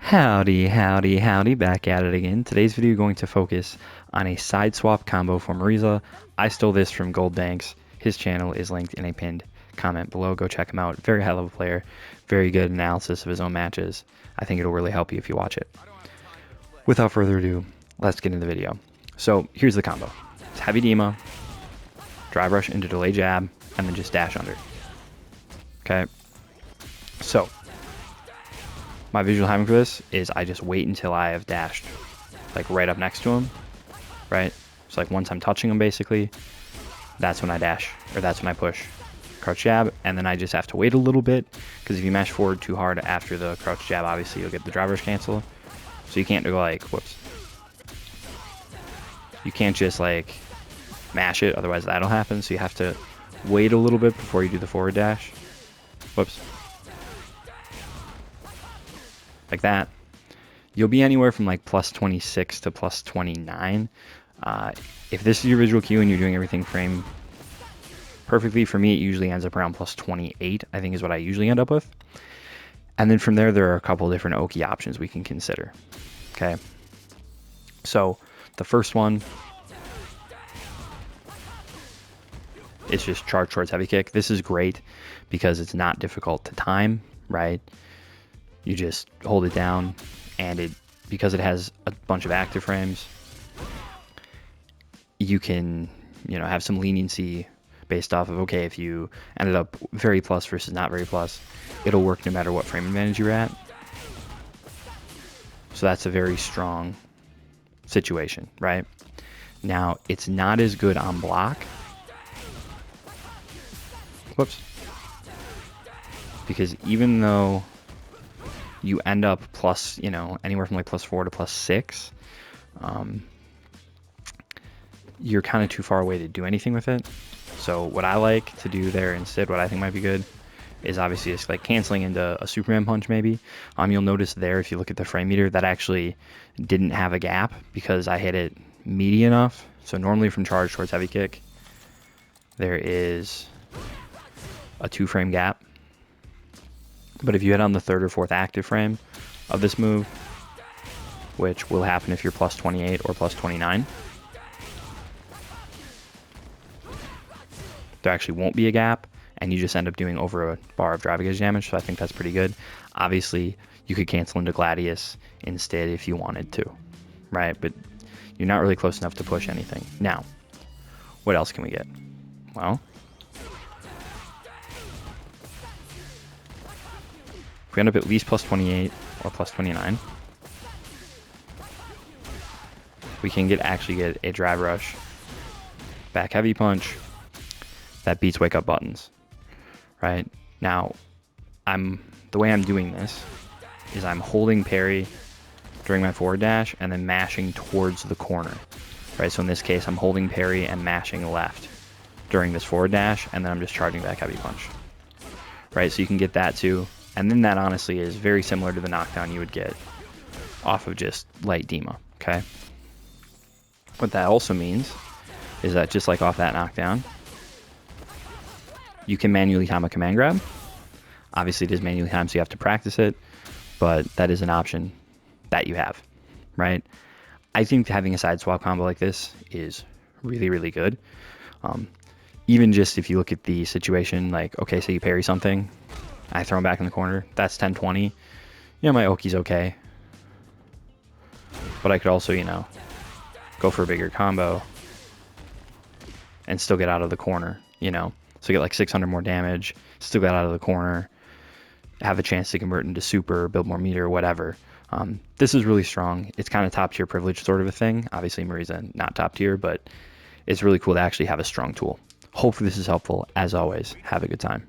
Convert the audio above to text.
Howdy, howdy, howdy, back at it again. Today's video going to focus on a side swap combo for Marisa. I stole this from Gold Banks. His channel is linked in a pinned comment below. Go check him out. Very high level player, very good analysis of his own matches. I think it'll really help you if you watch it. Without further ado, let's get into the video. So here's the combo. It's heavy Dima, drive rush into delay jab, and then just dash under. Okay, so my visual timing for this is I just wait until I have dashed like right up next to him, right? So like once I'm touching him basically, that's when I dash, or that's when I push crouch jab, and then I just have to wait a little bit, because if you mash forward too hard after the crouch jab, obviously you'll get the driver's cancel. So you can't go like, whoops. You can't just like mash it, otherwise that'll happen. So you have to wait a little bit before you do the forward dash. Whoops. Like that. You'll be anywhere from like plus 26 to plus 29. If this is your visual cue and you're doing everything frame perfectly, for me it usually ends up around plus 28, I think is what I usually end up with. And then from there are a couple different Oki options we can consider. Okay, so the first one is just charge towards heavy kick. This is great because it's not difficult to time, right? You just hold it down, and because it has a bunch of active frames, you can, have some leniency based off of, okay, if you ended up very plus versus not very plus, it'll work no matter what frame advantage you're at. So that's a very strong situation, right? Now, it's not as good on block. Whoops. Because even though you end up plus, anywhere from like plus 4 to plus 6, you're kind of too far away to do anything with it. So what I like to do there instead, what I think might be good, is obviously just like canceling into a Superman punch maybe. You'll notice there, if you look at the frame meter, that actually didn't have a gap because I hit it meaty enough. So normally from charge towards heavy kick, there is a 2-frame gap. But if you hit on the 3rd or 4th active frame of this move, which will happen if you're plus 28 or plus 29, there actually won't be a gap, and you just end up doing over a bar of drive gauge damage, so I think that's pretty good. Obviously, you could cancel into Gladius instead if you wanted to, right? But you're not really close enough to push anything. Now, what else can we get? Well, if we end up at least plus 28 or plus 29, we can actually get a drive rush, back heavy punch that beats wake up buttons, right? Now, the way I'm doing this is I'm holding parry during my forward dash and then mashing towards the corner, right? So in this case, I'm holding parry and mashing left during this forward dash, and then I'm just charging back heavy punch, right? So you can get that too. And then that honestly is very similar to the knockdown you would get off of just light Dima, okay? What that also means is that just like off that knockdown, you can manually time a command grab. Obviously it is manually timed, so you have to practice it, but that is an option that you have, right? I think having a side swap combo like this is really, really good. Even just if you look at the situation, like, okay, so you parry something, I throw him back in the corner, that's 10-20. My Oki's okay. But I could also, go for a bigger combo and still get out of the corner, So get like 600 more damage, still get out of the corner, have a chance to convert into super, build more meter, whatever. This is really strong. It's kind of top tier privilege sort of a thing. Obviously Marisa, not top tier, but it's really cool to actually have a strong tool. Hopefully this is helpful. As always, have a good time.